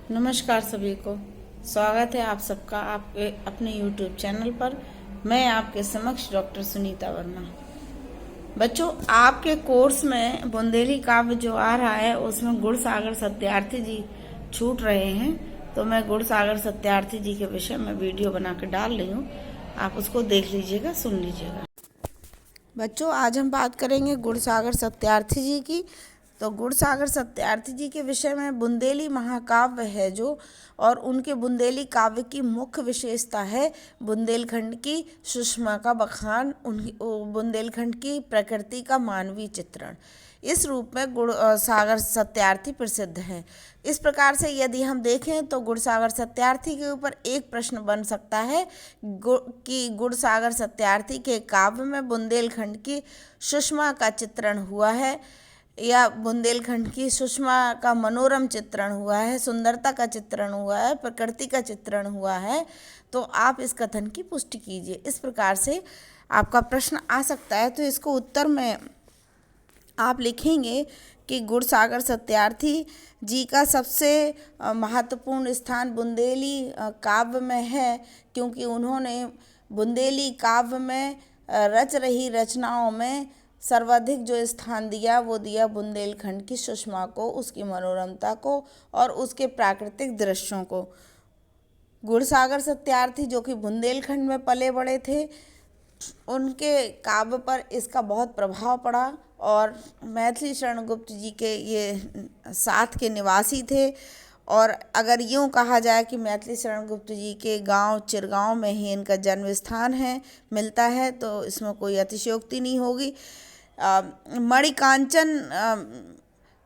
नमस्कार सभी को। स्वागत है आप सबका आपके अपने YouTube चैनल पर। मैं आपके समक्ष डॉक्टर सुनीता वर्मा। बच्चों, आपके कोर्स में बुंदेली काव्य जो आ रहा है उसमें गुणसागर सत्यार्थी जी छूट रहे हैं, तो मैं गुणसागर सत्यार्थी जी के विषय में वीडियो बना कर डाल रही हूँ। आप उसको देख लीजिएगा, सुन लीजिएगा। बच्चों, आज हम बात करेंगे गुणसागर सत्यार्थी जी की। तो गुणसागर सत्यार्थी जी के विषय में बुंदेली महाकाव्य है जो, और उनके बुंदेली काव्य की मुख्य विशेषता है बुंदेलखंड की सुषमा का बखान, बुंदेलखंड की प्रकृति का मानवीय चित्रण। इस रूप में गुणसागर सत्यार्थी प्रसिद्ध हैं। इस प्रकार से यदि हम देखें तो गुणसागर सत्यार्थी के ऊपर एक प्रश्न बन सकता है कि गुणसागर सत्यार्थी के काव्य में बुंदेलखंड की सुषमा का चित्रण हुआ है या बुंदेलखंड की सुषमा का मनोरम चित्रण हुआ है, सुंदरता का चित्रण हुआ है, प्रकृति का चित्रण हुआ है। तो आप इस कथन की पुष्टि कीजिए। इस प्रकार से आपका प्रश्न आ सकता है। तो इसको उत्तर में आप लिखेंगे कि गुणसागर सत्यार्थी जी का सबसे महत्वपूर्ण स्थान बुंदेली काव्य में है, क्योंकि उन्होंने बुंदेली काव्य में रच रही रचनाओं में सर्वाधिक जो स्थान दिया वो दिया बुंदेलखंड की सुषमा को, उसकी मनोरमता को और उसके प्राकृतिक दृश्यों को। गुणसागर सत्यार्थी जो कि बुंदेलखंड में पले बड़े थे, उनके काव्य पर इसका बहुत प्रभाव पड़ा और मैथिली शरण गुप्त जी के ये साथ के निवासी थे। और अगर यूँ कहा जाए कि मैथिली शरण गुप्त जी के गांव चिरगांव में ही इनका जन्म स्थान है, मिलता है, तो इसमें कोई अतिशयोक्ति नहीं होगी। मणिकांचन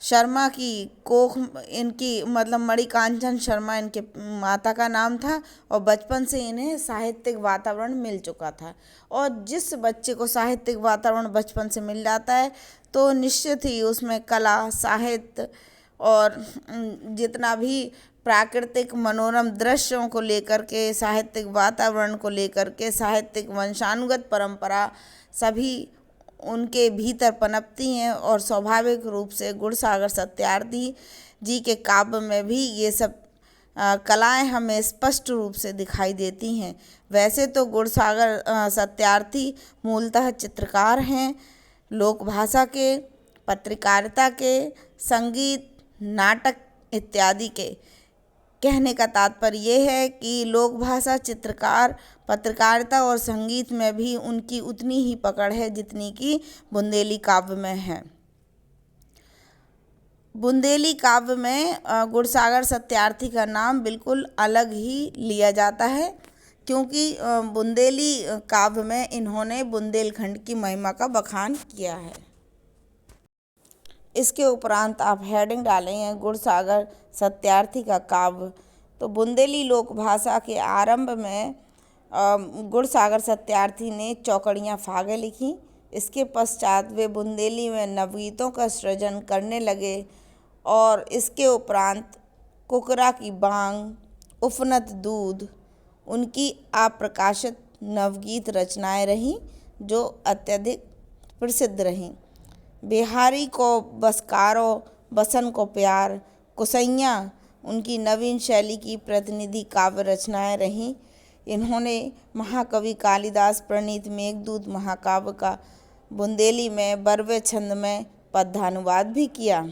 शर्मा की कोख इनकी मतलब मणिकांचन शर्मा इनके माता का नाम था, और बचपन से इन्हें साहित्यिक वातावरण मिल चुका था। और जिस बच्चे को साहित्यिक वातावरण बचपन से मिल जाता है तो निश्चित ही उसमें कला, साहित्य और जितना भी प्राकृतिक मनोरम दृश्यों को लेकर के, साहित्यिक वातावरण को लेकर के, साहित्यिक वंशानुगत परंपरा सभी उनके भीतर पनपती हैं। और स्वाभाविक रूप से गुणसागर सत्यार्थी जी के काव्य में भी ये सब कलाएं हमें स्पष्ट रूप से दिखाई देती हैं। वैसे तो गुणसागर सत्यार्थी मूलतः चित्रकार हैं, लोक भाषा के, पत्रकारिता के, संगीत, नाटक इत्यादि के। कहने का तात्पर्य ये है कि लोक भाषा, चित्रकार, पत्रकारिता और संगीत में भी उनकी उतनी ही पकड़ है जितनी कि बुंदेली काव्य में है। बुंदेली काव्य में गुणसागर सत्यार्थी का नाम बिल्कुल अलग ही लिया जाता है, क्योंकि बुंदेली काव्य में इन्होंने बुंदेलखंड की महिमा का बखान किया है। इसके उपरांत आप हेडिंग डालेंगे गुणसागर सत्यार्थी का काव्य। तो बुंदेली लोक भाषा के आरंभ में गुणसागर सत्यार्थी ने चौकड़ियाँ फागे लिखी। इसके पश्चात वे बुंदेली में नवगीतों का सृजन करने लगे और इसके उपरांत कुकरा की बांग, उफनत दूध उनकी अप्रकाशित नवगीत रचनाएं रहीं जो अत्यधिक प्रसिद्ध रहीं। बिहारी को बसकारो, बसन को प्यार, कुसैया उनकी नवीन शैली की प्रतिनिधि काव्य रचनाएं रहीं। इन्होंने महाकवि कालिदास प्रणीत मेघदूत महाकाव्य का बुंदेली में बरवे छंद में पद्यानुवाद भी किया,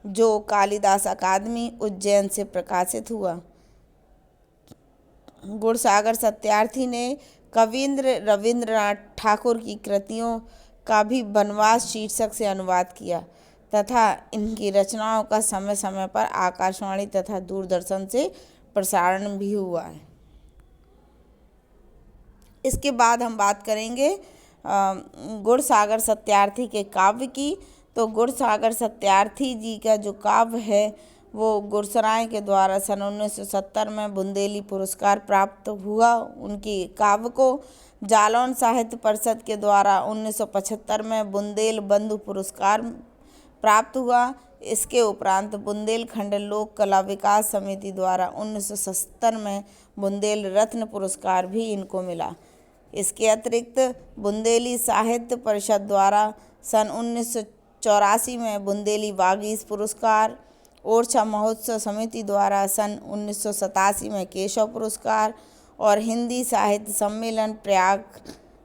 जो कालिदास अकादमी उज्जैन से प्रकाशित हुआ। गुणसागर सत्यार्थी ने कवींद्र रविंद्रनाथ ठाकुर की कृतियों का भी वनवास शीर्षक से अनुवाद किया तथा इनकी रचनाओं का समय समय पर आकाशवाणी तथा दूरदर्शन से प्रसारण भी हुआ है। इसके बाद हम बात करेंगे गुणसागर सत्यार्थी के काव्य की। तो गुणसागर सत्यार्थी जी का जो काव्य है वो गुरसराय के द्वारा सन 1970 में बुंदेली पुरस्कार प्राप्त हुआ। उनकी काव्य को जालौन साहित्य परिषद के द्वारा 1975 में बुंदेल बंधु पुरस्कार प्राप्त हुआ। इसके उपरांत बुंदेलखंड लोक कला विकास समिति द्वारा 1970 में बुंदेल रत्न पुरस्कार भी इनको मिला। इसके अतिरिक्त बुंदेली साहित्य परिषद द्वारा सन 1984 में बुंदेली वागीश पुरस्कार, ओरछा महोत्सव समिति द्वारा सन 1987 में केशव पुरस्कार और हिंदी साहित्य सम्मेलन प्रयाग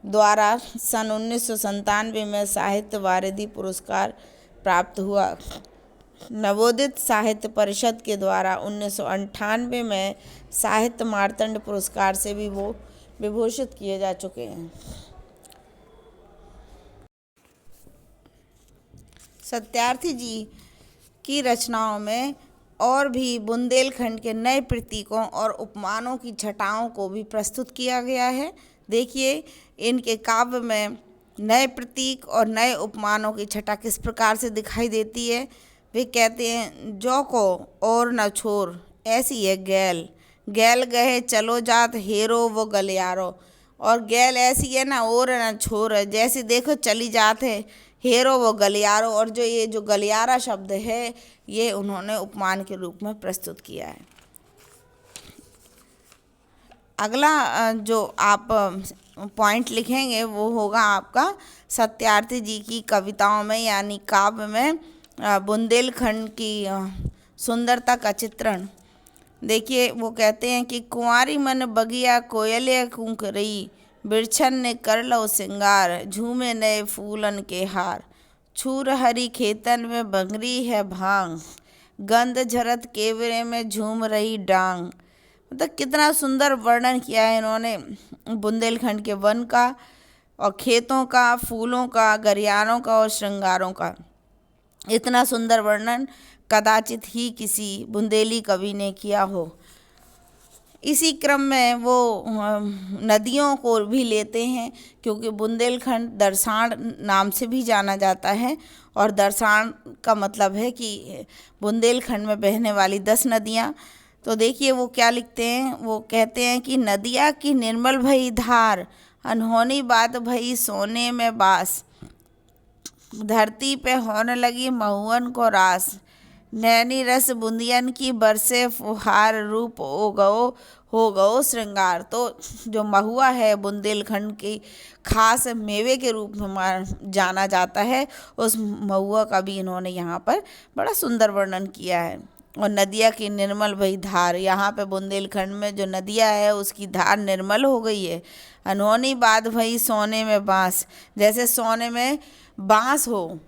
द्वारा सन 1997 में साहित्य वारिधि पुरस्कार प्राप्त हुआ। नवोदित साहित्य परिषद के द्वारा 1998 में साहित्य मार्तंड पुरस्कार से भी वो विभूषित किए जा चुके हैं। सत्यार्थी जी की रचनाओं में और भी बुंदेलखंड के नए प्रतीकों और उपमानों की छटाओं को भी प्रस्तुत किया गया है। देखिए इनके काव्य में नए प्रतीक और नए उपमानों की छटा किस प्रकार से दिखाई देती है। वे कहते हैं, जो को और न छोर ऐसी है गैल, गैल गए चलो जात हेरो वो गलियारो। और गैल ऐसी है ना, और न छोर है, जैसे देखो चली जात है हेरो वो गलियारो। और जो ये जो गलियारा शब्द है ये उन्होंने उपमान के रूप में प्रस्तुत किया है। अगला जो आप पॉइंट लिखेंगे वो होगा आपका सत्यार्थी जी की कविताओं में यानी काव्य में बुंदेलखंड की सुंदरता का चित्रण। देखिए वो कहते हैं कि कुंवारी मन बगिया कोयलिया कूक रही, बिरछन ने कर लो सिंगार, झूमे नए फूलन के हार। छूर हरी खेतन में बंगरी है भांग, गंध झरत केवरे में झूम रही डांग। मतलब कितना सुंदर वर्णन किया है इन्होंने बुंदेलखंड के वन का और खेतों का, फूलों का, गरियारों का और श्रृंगारों का। इतना सुंदर वर्णन कदाचित ही किसी बुंदेली कवि ने किया हो। इसी क्रम में वो नदियों को भी लेते हैं क्योंकि बुंदेलखंड दरसाण नाम से भी जाना जाता है और दरसाण का मतलब है कि बुंदेलखंड में बहने वाली 10 नदियाँ। तो देखिए वो क्या लिखते हैं, वो कहते हैं कि नदिया की निर्मल भई धार, अनहोनी बात भई सोने में बास। धरती पे होने लगी महुअन को रास, नैनी रस बुंदियन की बरसे फुहार, रूप हो गओ श्रृंगार। तो जो महुआ है बुंदेलखंड की खास मेवे के रूप में जाना जाता है, उस महुआ का भी इन्होंने यहाँ पर बड़ा सुंदर वर्णन किया है। और नदिया की निर्मल भई धार, यहाँ पे बुंदेलखंड में जो नदिया है उसकी धार निर्मल हो गई है। अनहोनी बात भई सोने में बाँस, जैसे सोने में बाँस हो,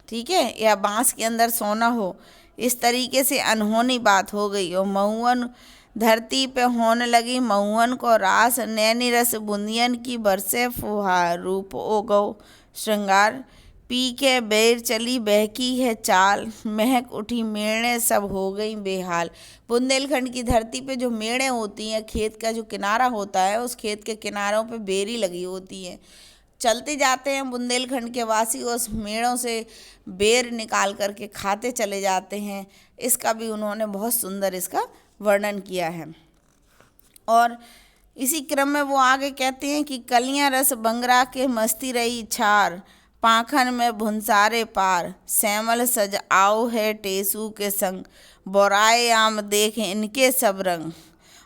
ठीक है, या बाँस के अंदर सोना हो, इस तरीके से अनहोनी बात हो गई। और महुअन धरती पे होने लगी महुअन को रास, नैनी रस बुंदियन की बरसे फुहार, रूप ओ गौ श्रृंगार। पी के बेर चली बहकी है चाल, महक उठी मेढ़े सब हो गई बेहाल। बुंदेलखंड की धरती पे जो मेढ़े होती हैं, खेत का जो किनारा होता है उस खेत के किनारों पे बेरी लगी होती हैं। चलते जाते हैं बुंदेलखंड के वासी, उस मेड़ों से बेर निकाल करके खाते चले जाते हैं। इसका भी उन्होंने बहुत सुंदर इसका वर्णन किया है। और इसी क्रम में वो आगे कहते हैं कि कलियां रस बंगरा के मस्ती रही छार, पाखन में भुंसारे पार, श्यामल सज आओ है टेसू के संग, बोराए आम देख इनके सब रंग।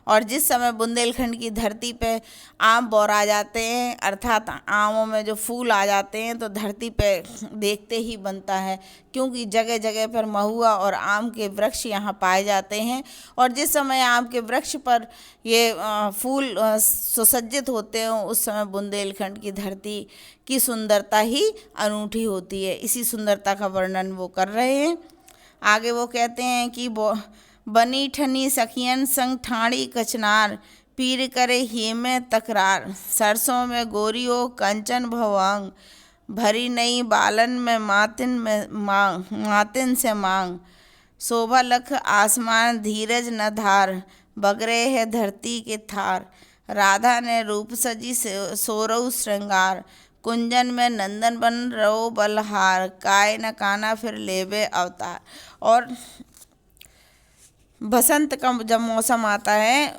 और जिस समय बुंदेलखंड की धरती पे आम बौरा जाते हैं, अर्थात आमों में जो फूल आ जाते हैं, तो धरती पे देखते ही बनता है, क्योंकि जगह जगह पर महुआ और आम के वृक्ष यहाँ पाए जाते हैं। और जिस समय आम के वृक्ष पर ये फूल सुसज्जित होते हैं, उस समय बुंदेलखंड की धरती की सुंदरता ही अनूठी होती है। इसी सुंदरता का वर्णन वो कर रहे हैं। आगे वो कहते हैं कि बनी ठनी सखियन संग ठाणी कचनार, पीर करे ही में तकरार। सरसों में गोरियो कंचन भवांग, भरी नई बालन में मातिन से मांग। शोभा लख आसमान धीरज न धार, बगरे है धरती के थार। राधा ने रूप सजी सोरऊ श्रृंगार, कुंजन में नंदन बन रो बलहार। काय न काना फिर लेवे अवतार। और बसंत का जब मौसम आता है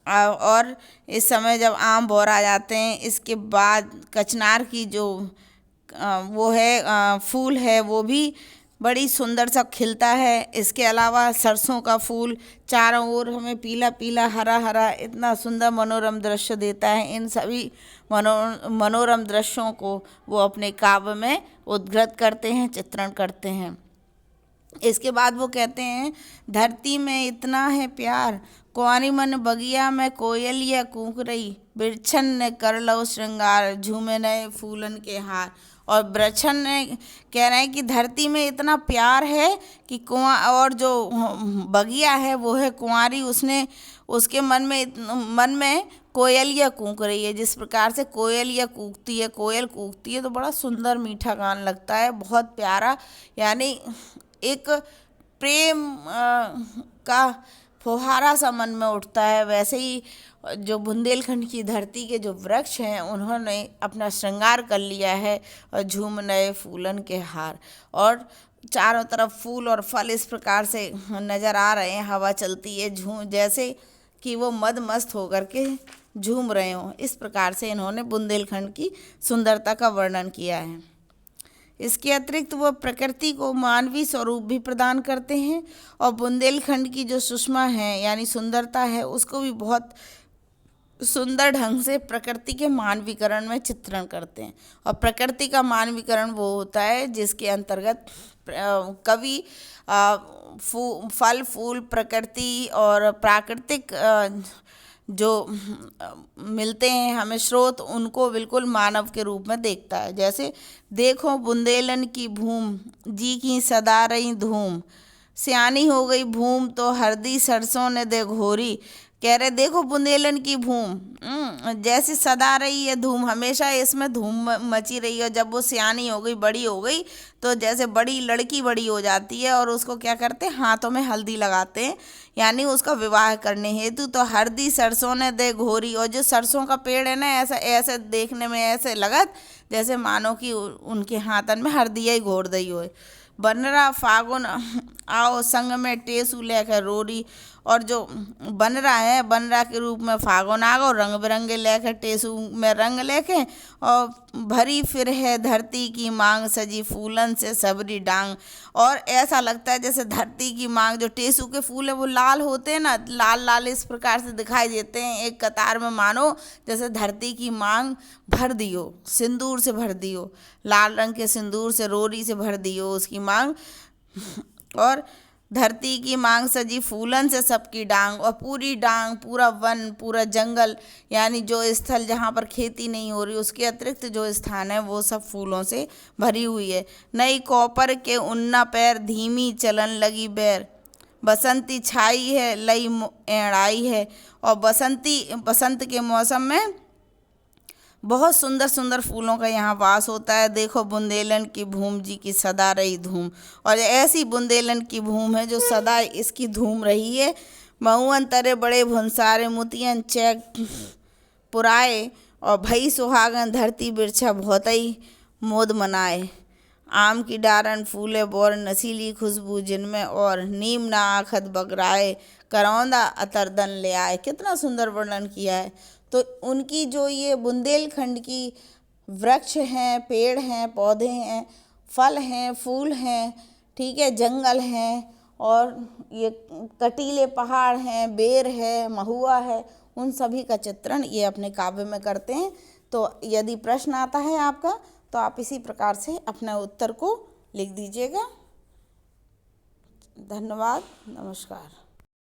और इस समय जब आम बौरा जाते हैं, इसके बाद कचनार की जो वो है फूल है वो भी बड़ी सुंदर सा खिलता है। इसके अलावा सरसों का फूल चारों ओर हमें पीला पीला हरा हरा इतना सुंदर मनोरम दृश्य देता है। इन सभी मनोरम दृश्यों को वो अपने काव्य में उद्घृत करते हैं, चित्रण करते हैं। इसके बाद वो कहते हैं, धरती में इतना है प्यार, कुंवारी मन बगिया में कोयलिया कूक रही, बिरछन ने कर लो श्रृंगार, झूमे नए फूलन के हार। और बिरछन ने कह रहे हैं कि धरती में इतना प्यार है कि और जो बगिया है वो है कुंवारी, उसने उसके मन में कोयलिया कूक रही है। जिस प्रकार से कोयलिया कूकती है, कोयल कूकती है तो बड़ा सुंदर मीठा गान लगता है, बहुत प्यारा, यानी एक प्रेम का फुहारा सा मन में उठता है। वैसे ही जो बुंदेलखंड की धरती के जो वृक्ष हैं उन्होंने अपना श्रृंगार कर लिया है, और झूम नए फूलन के हार, और चारों तरफ फूल और फल इस प्रकार से नज़र आ रहे हैं, हवा चलती है, जैसे कि वो मद मस्त होकर के झूम रहे हों। इस प्रकार से इन्होंने बुंदेलखंड की सुंदरता का वर्णन किया है। इसके अतिरिक्त वो प्रकृति को मानवीय स्वरूप भी प्रदान करते हैं, और बुंदेलखंड की जो सुषमा है यानी सुंदरता है उसको भी बहुत सुंदर ढंग से प्रकृति के मानवीकरण में चित्रण करते हैं। और प्रकृति का मानवीकरण वो होता है जिसके अंतर्गत कवि फल फूल प्रकृति और प्राकृतिक जो मिलते हैं हमें स्रोत, उनको बिल्कुल मानव के रूप में देखता है। जैसे देखो बुंदेलन की भूम, जी की सदा रही धूम, सियानी हो गई भूम तो हरदी सरसों ने दे घोरी। कह रहे देखो बुंदेलन की भूम, जैसे सदा रही है धूम, हमेशा इसमें धूम मची रही है। जब वो सियानी हो गई, बड़ी हो गई, तो जैसे बड़ी लड़की बड़ी हो जाती है और उसको क्या करते हैं, हाथों में हल्दी लगाते हैं, यानी उसका विवाह करने हेतु। तो हरदी सरसों ने दे घोरी, और जो सरसों का पेड़ है ना, ऐसा ऐसे देखने में ऐसे लगत जैसे मानो कि उनके हाथन में हरदिया ही घोर दई हो। बनरा फागुन आओ संग में टेसू लेकर रोरी, और जो बनरा है, बनरा के रूप में फागुन आ गो, रंग बिरंगे लेकर टेसू में रंग लेके, और भरी फिर है धरती की मांग, सजी फूलन से सबरी डांग। और ऐसा लगता है जैसे धरती की मांग, जो टेसू के फूल है वो लाल होते हैं ना, लाल लाल इस प्रकार से दिखाई देते हैं एक कतार में, मानो जैसे धरती की मांग भर दियो, सिंदूर से भर दियो, लाल रंग के सिंदूर से, रोरी से भर दियो उसकी मांग। और धरती की मांग सजी फूलन से सबकी डांग, और पूरी डांग, पूरा वन, पूरा जंगल, यानी जो स्थल जहाँ पर खेती नहीं हो रही उसके अतिरिक्त जो स्थान है वो सब फूलों से भरी हुई है। नई कौपर के उन्ना पैर, धीमी चलन लगी बैर, बसंती छाई है लई एड़ाई है। और बसंत के मौसम में बहुत सुंदर सुंदर फूलों का यहाँ वास होता है। देखो बुंदेलन की भूम, जी की सदा रही धूम, और ऐसी बुंदेलन की भूम है जो सदा इसकी धूम रही है। मऊअन तरे बड़े भुनसारे, मोतियन चैक पुराए, और भई सुहागन धरती बिरछा बहुतई मोद मनाए। आम की डारन फूले बोर, नसीली खुशबू जिनमें और, नीम ना आखत बगराए, करौंदा अतरदन ले आए। कितना सुंदर वर्णन किया है। तो उनकी जो ये बुंदेलखंड की वृक्ष हैं, पेड़ हैं, पौधे हैं, फल हैं, फूल हैं, ठीक है, जंगल हैं, और ये कटीले पहाड़ हैं, बेर है, महुआ है, उन सभी का चित्रण ये अपने काव्य में करते हैं। तो यदि प्रश्न आता है आपका तो आप इसी प्रकार से अपने उत्तर को लिख दीजिएगा। धन्यवाद, नमस्कार।